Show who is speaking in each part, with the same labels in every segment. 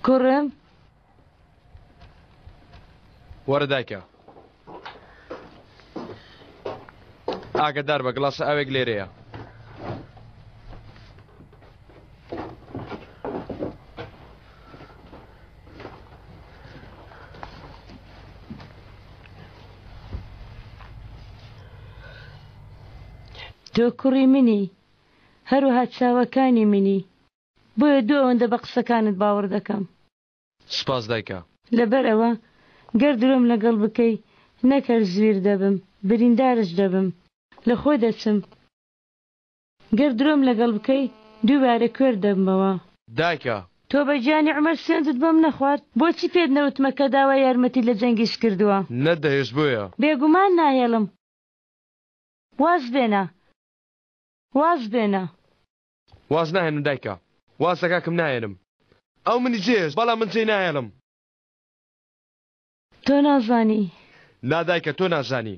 Speaker 1: کوڕم
Speaker 2: وەرە دایکە ئاگادار بە گڵاسە ئاوێک لێرەیە
Speaker 1: تۆ کوڕی منی هەروەها چاوەکانی منی بۆیە دوو ئەوەندە بە قسەکانت باوەڕ دەکەم
Speaker 2: سپاس دایکە
Speaker 1: لەبەر ئەوە گەر درۆم لەگەڵ بکەی نەکەر زویر دەبم بریندارش دەبم لە خۆ دەچم گەر درۆم لەگەڵ بکەی دووبارە کوێر دەبمەوە
Speaker 2: دایکە
Speaker 1: تۆ بە گیانی عومەر سێنجت بۆم نەخوارد بۆچی پێت نەوتمە کە داوای یارمەتی لە جەنگیش کردووە
Speaker 2: نەدەهێشت بۆیە
Speaker 1: بێگومان نایەڵم واز بێنە واز بێنە
Speaker 2: واز ناهێنم دایکە واز دەکاکم نایەنم ئەو منی جێست بەڵام من جێی نایەڵم
Speaker 1: تۆ نازانی
Speaker 2: نادایکە تۆ نازانی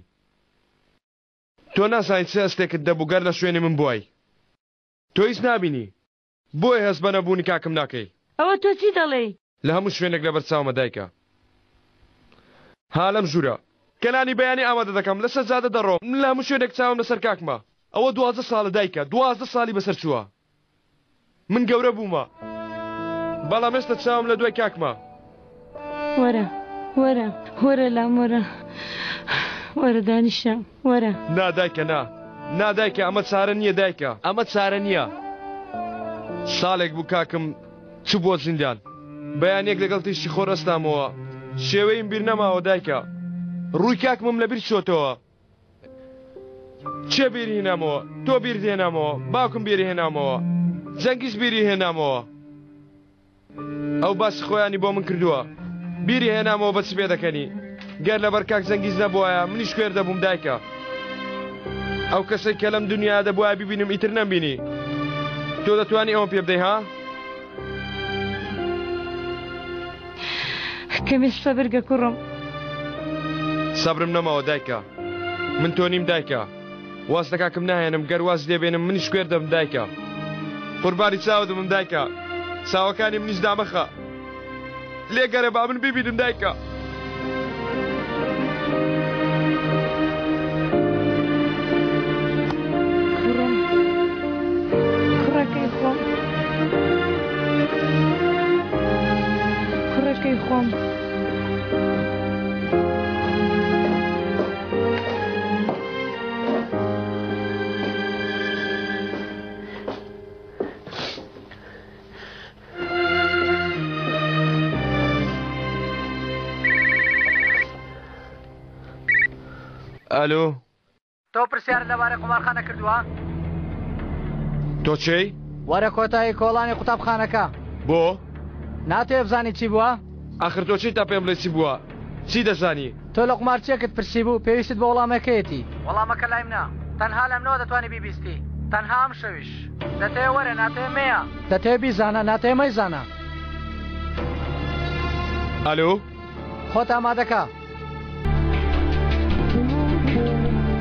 Speaker 2: تۆ نازانی چه ئەستێکت دەبوو گەر لە شوێنی من بووی تۆ هیچ نابینی بۆی هەست بە نەبوونی کاکم ناکەی
Speaker 1: ئەوە تۆ چی دەڵێ
Speaker 2: لە هەموو شوێنێک لەبەر چاومە دایکە ها لەم ژوورە کەلانی بەیانی ئامادە دەکەم لەسەر جادە دەڕۆم من لە هەموو شوێنێک چاوم لەسەر کاکمە ئەوە 12 ساڵە دایکە 12 ساڵی بەسەر چووە من گەورە بوومە بەڵام ئێستا چاوم لە دوای کاکمە
Speaker 1: وەرە وەرە وەرە لام وەرە وەرە دانیشە وەرە
Speaker 2: نادایکە نادایکە ئەمە چارە نییە دایکە ئەمە چارە نییە ساڵێک بوو کاکم چوو بۆ زیندان بەیانێک لەگەڵ تیشتی خۆ ڕستامەوە شێوەیم بیر نەماوە دایکە ڕووی کاکمم لەبیر چۆتەوە چێ بیری هێنامەوە تۆ بیر هێنامەوە باوکم بیری هێنامەوە جەنگیش بیری هێنامەوە ئەو باسی خۆیانی بۆ من کردووە بیری هێنامەوە بەچ پێ دەکەنی گەر لەبەر کاک جەنگیز نەبووایە منیش کوێر دەبووم دایکە ئەو کەسێک کە لەم دنیا دەبووە ببینم ئیتر نەمبینی تۆ دەتوانی ئەوە پێ بدەی ها
Speaker 1: کەمێ سەبرگە کوڕم
Speaker 2: سەبرم نەماوە دایکە من تۆ نیم دایکە واز لە کاکم ناهێنم گەر واز لێبێنم منیش کوێر دەبم دایکە قوربانی چاوە دەبم دایکە چاوەکانی منیش دامەخە لێگەرە با من ببینم دایکە
Speaker 1: کوڕەکەی خۆم کوڕەکەی خۆم
Speaker 2: ئەلۆ
Speaker 3: تۆ پرسیار لەبارەی قومارخانە کردووە؟
Speaker 2: تۆ چی؟
Speaker 3: وەرە کۆتایی کۆڵانی قوتابخانەکە
Speaker 2: بۆ؟
Speaker 3: ناتوێ بزانی چی بووە؟
Speaker 2: ئاخر تۆ چی تا پێم بڵێ چی بووە؟ چی دەزانی؟
Speaker 3: تۆ لە قومارچیەکت پرسی بوو پێویستت بە وەڵامەکەیەتی وەڵامەکە لایم نا تەنها لەمنەوە دەتوانانی بیبیستی تەنها ئەم شەویش دەتەوێ وەرە ناتەوێ مەیە دەتەوێ بیزانە ناتەوێ مەیزانە
Speaker 2: ئەلۆ؟
Speaker 3: خۆت ئامادەکە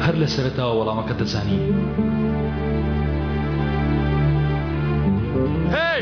Speaker 4: هەر لە سەرەتاوە وەڵامەکە دەزانی
Speaker 2: هی!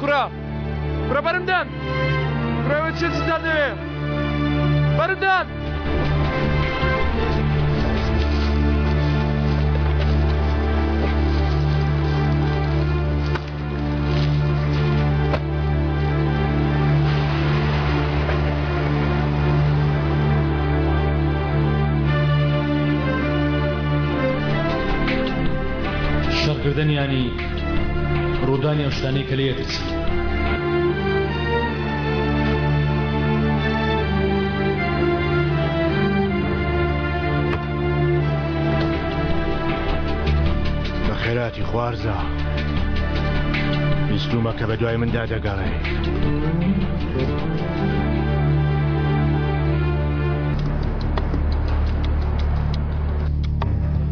Speaker 2: كرة برندان كرة تشيلسي دان برندان
Speaker 4: شەڕکردن ینی ڕوودانی ئەو شتانەی کە لێیە ترسی
Speaker 5: بەخێراتی خوارزە بیستومە کە بە دوای مندا دەگەڕێ.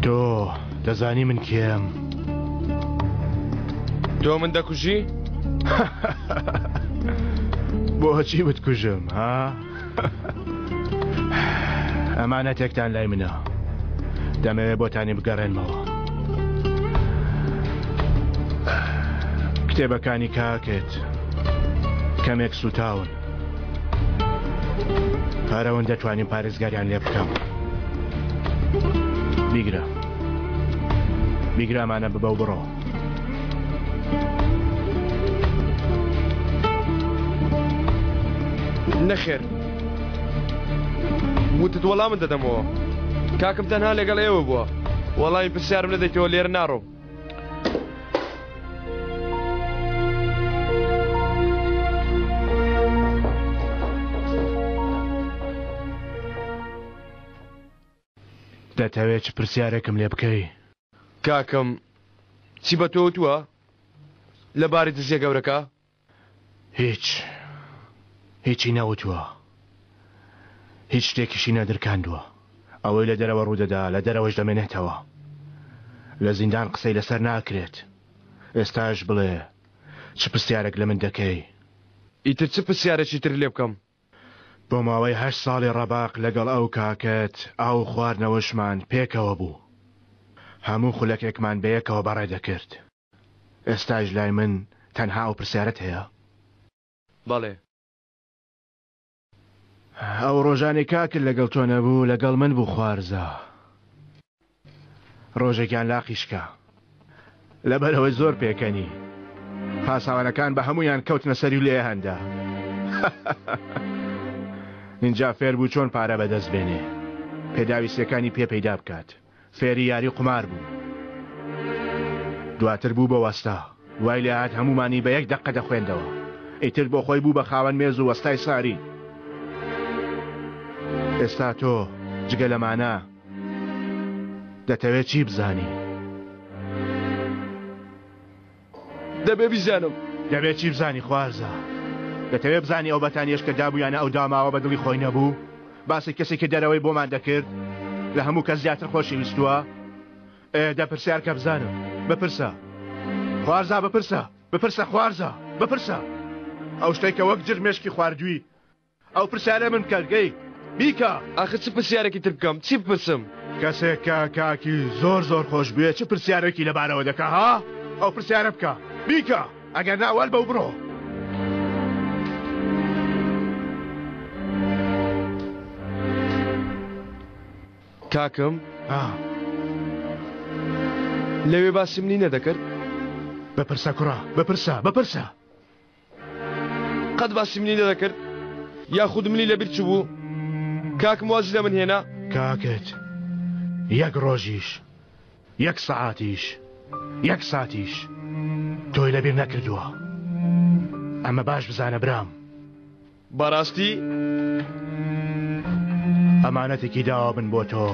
Speaker 5: تۆ دەزانی من کێم؟
Speaker 2: تۆ من دەکوژی؟
Speaker 5: بۆ هەچی بتکوژم ها؟ ئەمانەتێکتان لای منە، دەمەوێت بۆتانی بگەڕێنمەوە. کتێبەکانی کاکێت کەمێک سوتاون، پارەوەن دەتوانین پارێزگاریان لێ بکەم. بیگرە ئەمانە ببە و بڕۆ.
Speaker 2: نەخێر، وتت وەڵامت دەدەمەوە. کاکم تەنها لەگەڵ ئێوە بووە، وەڵامی پرسیارم نەدەیتەوە، لێرە ناڕۆم.
Speaker 5: دەتەوێت چ پرسیارێکم لێ بکەی؟
Speaker 2: کاکەم چی بە تۆ وتووە لەبارەی دزیە گەورەکە؟
Speaker 5: هیچی نەوتووە، هیچ شتێکیشی نەدرکاندووە. ئەوەی لە دەرەوە ڕوودەدا لە دەرەوەش دەمێنێتەوە. لە زیندان قسەی لەسەر ناکرێت. ئێستاش بڵێ چ پرسیارێک لە من دەکەی؟
Speaker 2: ئیتر چ پرسیارێکی تر لێ بکەم؟
Speaker 5: بۆ ماوەی 8 ساڵی ڕەباق لەگەڵ ئەو کاکەت ئاو خواردنەوەشمان پێکەوە بوو. هەموو خولەکێکمان بەیەکەوە بەڕێ دەکرد. ئێستاش لای من تەنها ئەو پرسیارەت هەیە؟
Speaker 2: بەڵێ.
Speaker 5: ئەو ڕۆژانی کاکت لەگەڵ تۆ نەبوو لەگەڵ من بوو خوارزە. ڕۆژێکیان لاقیشکە لەبەرەوەی زۆر پێکەنی. پاساوانەکان بە هەمویان کەوتنە سەری و لێ هەندا. اینجا فێر بوو چۆن پارە بەدەست بێنێ، پێداویستەکانی پێ پەیدا بکات. فێری یاری قمار بوو. دواتر بوو بە وەستا، وای لێ هات هەمومانی بە یەک دەقە دەخوێندەوە. ئیتر بۆ خۆی بوو بە خاوەن مێز و وەستای ساری. ئێستا تۆ جگە لەمانە دەتەوێت چی بزانی؟
Speaker 2: دەبێ بیزانم.
Speaker 5: دەبێت چی بزانی خوارزە؟ دەتەوێت بزانی ئەو بەتانیەش کە دابوویانە ئەو داماوە بە دڵی خۆی نەبوو؟ باسی کەسێکی دەرەوەی بۆمان دەکرد لە هەموو کەس زیاتر خۆشەویستووە؟ دەپرسیار کە بزانم. بپرسە خوارزە، بپرسە خوارزە، بپرسە. ئەو شتێکە وەک جرمێشکی خواردووی. ئەو پرسیارە من کەرگەی بیکە.
Speaker 2: ئاخر چ پرسیارێکی تر بکەم؟ چی بپرسم؟
Speaker 5: کەسێک کە کاکی زۆر خۆش بوێ چ پرسیارێکی لەبارەوە دەکا ها؟ ئەو پرسیارە بکە بیکە، ئەگەر ناوەل بەو بڕۆ.
Speaker 2: کاکم لەوێ باسی منی نەدەکرد؟
Speaker 5: بپرسە کوڕە، بپرسە.
Speaker 2: قەت باسی منی نەدەکرد؟ یاخود منی لەبیر چ بوو؟ کاکم وازی لە من هێنا؟
Speaker 5: کاکت یەک ڕۆژیش، یەک ساتیش تۆی لەبیر نەکردووە. ئەمە باش بزانە برام.
Speaker 2: بەڕاستی
Speaker 5: ئەمانەتێکی داوا بن بۆ تۆ.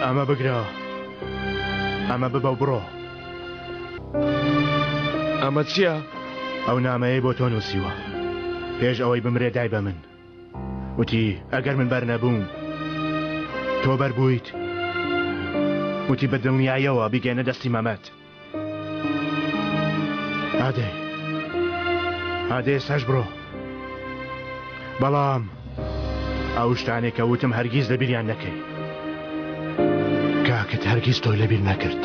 Speaker 5: ئەمە بگرە، ئەمە ببە و بڕۆ.
Speaker 2: ئەمە چییە؟
Speaker 5: ئەو نامەیە بۆ تۆ نووسیوە پێش ئەوەی بمرێ دای بە من. وتی ئەگەر من بەر نەبووم تۆ بەربوویت. وتی بە دڵنیایەوە بیگەنە دەستی مەمەت. ئادێ سەش بڕۆ. بەڵام ئەو شتانێک کە وتم هەرگیز لەبیریان نەکەی. کاکت هەرگیز تۆی لەبیر نەکرد.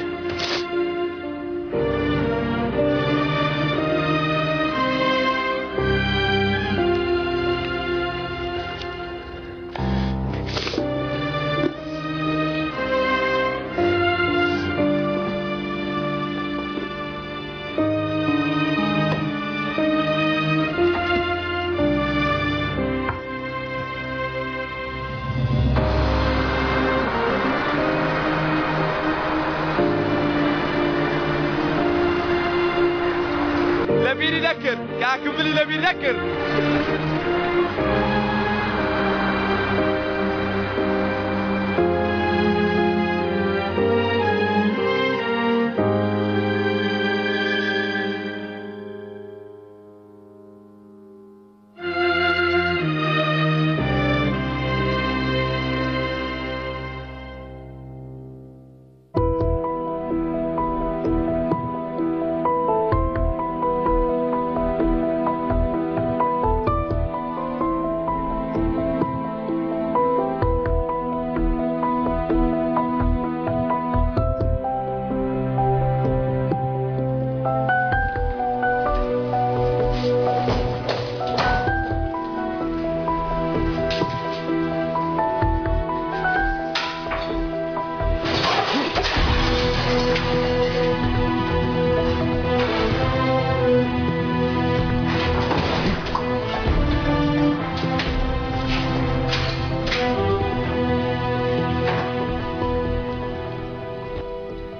Speaker 2: لەبیری نەکرد، کاکم منی لەبیر نەکرد.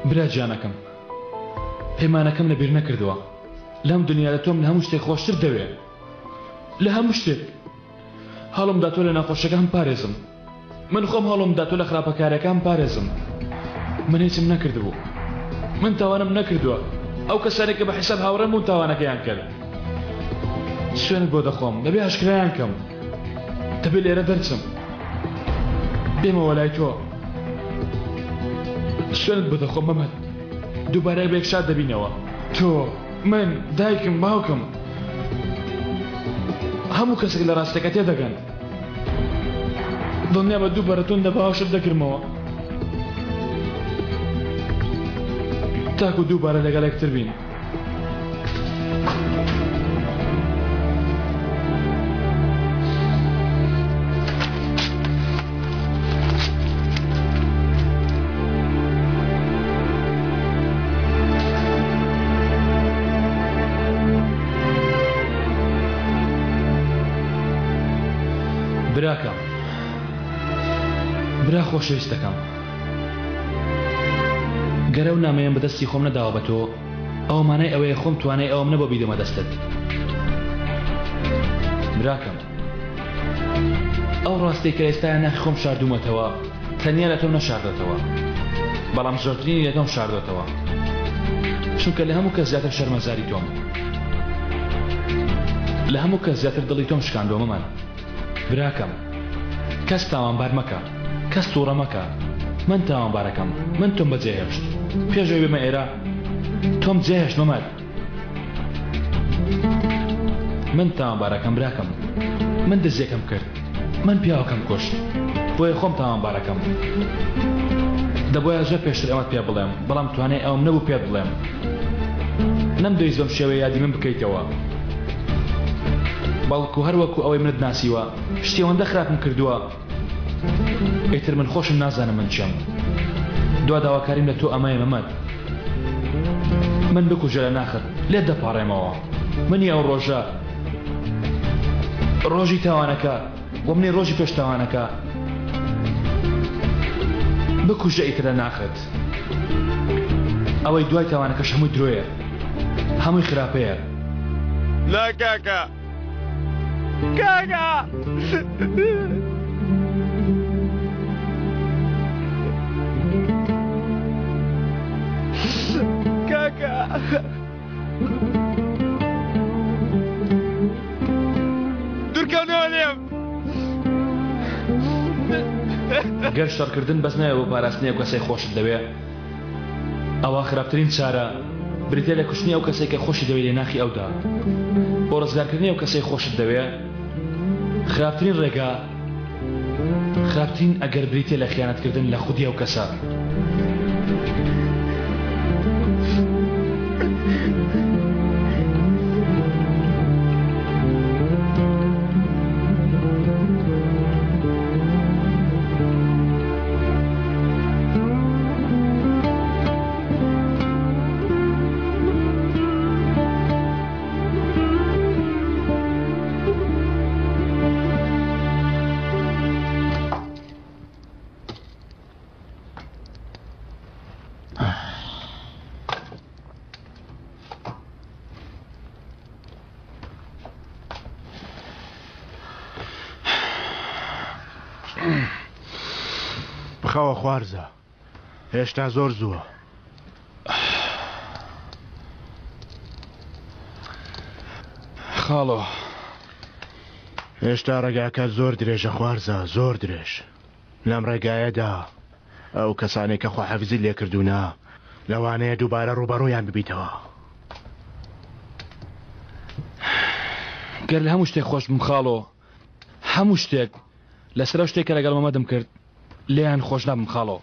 Speaker 4: برا جانەکەم پەیمانەکەم لەبیر نەکردووە لەم دنیاە تۆم لە هەموو شتێک خۆشتر دەوێ لە هەموو شتێک هەڵمدا تۆ لە ناخۆشەکەم پارێزم من خۆم هەڵمدا تۆ لە خراپەکارەکەم پارێزم من هیچم نەکردبوو من تاوانم نەکردووە ئەو کەسانێک کە بە حیساب هاوڕێم و تاوانەکەیان کرد سوێنت بۆ دەخۆم دەبێ هەشکرایان کەم دەبێ لێرە دەرچم بێمەوە لای تۆ سوێنت بۆ دەخۆم مەمەد دووبارە بە یەکشار دەبینەوە تۆ من دایکم باوکم هەموو کەسێک لە ڕاستەکە تێدەگەن دڵنیا بە دووبارە تۆن دە باوەشت دەکردمەوە تاکو دووبارە لەگەڵ یەکتر بین براکەم برا خۆشەویستەکەم گەرە و نامەیەم بەدەستی خۆم نەداوە بە تۆ ئەو مانای ئەوەیە خۆم توانای ئەوم نەبۆ بیدەمە دەستت براکەم ئەو ڕاستەی کە ئێستایە ناخی خۆم شاردوومەتەوە تەنیا لە تۆم نەشاردۆتەوە بەڵام زۆرترینی لە تۆم شاردۆتەوە چونکە لە هەموو کەس زیاتر شەرمەزاری تۆم لە هەموو کەس زیاتر دڵی تۆم شکاندۆ مەمان براکەم کەس تاوانبار مەکە کەس تووڕە مەکە من تاوانبارەکەم من تۆم بەجێهێشت پێشەوەی بێمە ئێرە تۆم جێهێشت مەمەد من تاوانبارەکەم براکەم من دزێکم کرد من پیاوەکەم کوشت بۆیە خۆم تاوانبارەکەم دەبۆیە زۆر پێشتر ئەوەت پێ بڵێم بەڵام توانای ئەوم نەبوو پێت بڵێم نەمدەویست بەم شێوەیە یادی من بکەیتەوە بەڵکو هەروەکو ئەوەی منت ناسیوە شتێوەندە خراپم کردووە ئیتر من خۆشم نازانم من چێم دوا داواکاریم لە تۆ ئەمەیە مەمەد من بکوژە لە ناخت لێت دەپاڕێمەوە منی ئەو ڕۆژە ڕۆژی تاوانەکە و منی ڕۆژی پێش تاوانەکە بکوژە ئیتر لە ناخت ئەوەی دوای تاوانەکەش هەمووی درۆیە هەمووی خراپەیە
Speaker 2: لا کاکە کاکە کاکە دوورکەونەوە لێم
Speaker 4: گەر شەڕکردن بەس نایە بۆ پاراستنی ئەو کەسەی خۆشت دەوێ ئەوە خراپترین چارە بریتە لە کوشتنی ئەو کەسێک کە خۆشی دەوێت لە ناخی ئەودا بۆ ڕزگارکردنی ئەو کەسەی خۆشت دەوێ خراپترین ڕێگا خراپترین ئەگەر بریتە لە خیانەتکردن لە خودی ئەو کەسە
Speaker 5: بخەوە خوارزە هێشتا زۆر زووە
Speaker 4: خاڵۆ
Speaker 5: هێشتا ڕێگاکە زۆر درێژە خوارزە زۆر درێژ لەم ڕێگایەدا ئەو کەسانێک کە خواحەفزی لێ کردوونە لەوانەیە دووبارە ڕوبەڕۆیان ببیتەوە
Speaker 4: گەر لە هەموو شتێک خۆشم خاڵۆ هەموو شتێک لەسەر شتێکە لەگەڵ مەمەدم کرد لێیان خۆش نابم خاڵۆ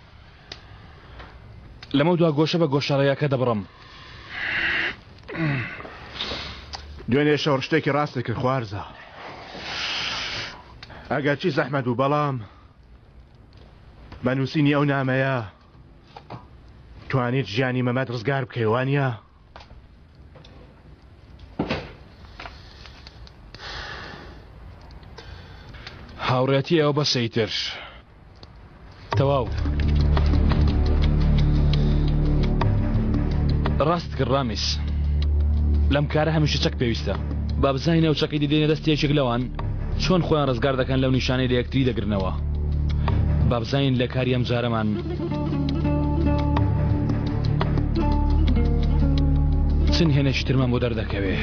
Speaker 4: لەمە دوا گۆشە بە گۆشەڕەیەکە دەبڕم
Speaker 5: دوێنێ شەڕ شتێکی ڕاستی کرد خوارزە ئەگەر چی زەحمەت بوو بەڵام بە نووسینی ئەو نامەیە توانیت ژیانی مەمەد ڕزگار بکەی وانە
Speaker 4: هاوڕێتی ئەو بەسەیتر تەواو ڕاست کرد ڕامیس لەم کارە هەمیشە چەک پێویستە با بزانینە و چەکی دیدێنە دەست یەکێک لەوان چۆن خۆیان ڕزگار دەکەن لەو نیشانەی لە یەکتری دەگرنەوە با بزانین لە کاری ئەم جارەمان چەند هێنێکی ترمان بۆ دەردەکەوێ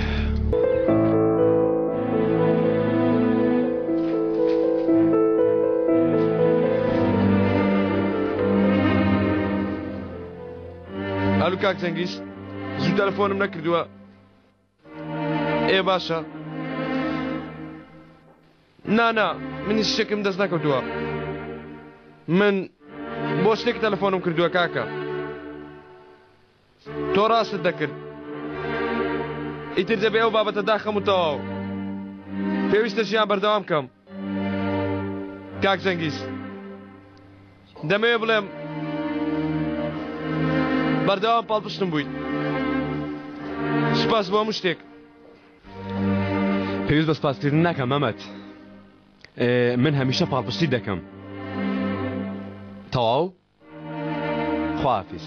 Speaker 2: ئەلو کاک جەنگیز زوو تەلەفۆنم نەکردووە باشە نا منی شتێکم دەست نەکەوتووە من بۆ شتێک تەلەفۆنم کردووە کاکە تۆ ڕاستت دەکرد ئیتر دەبێ ئەو بابەتە داخەم و تەواو پێویستە ژیان بەردەوام بکەم کاک جەنگیز دەمەوێت بڵێم بەردەوام پاڵپشتم بوویت سوپاس بۆ هەموو شتێک
Speaker 6: پێویست بە سپاسکردن ناکەم مەمەد من هەمیشە پاڵپشتی دەکەم تەواو خواحافیز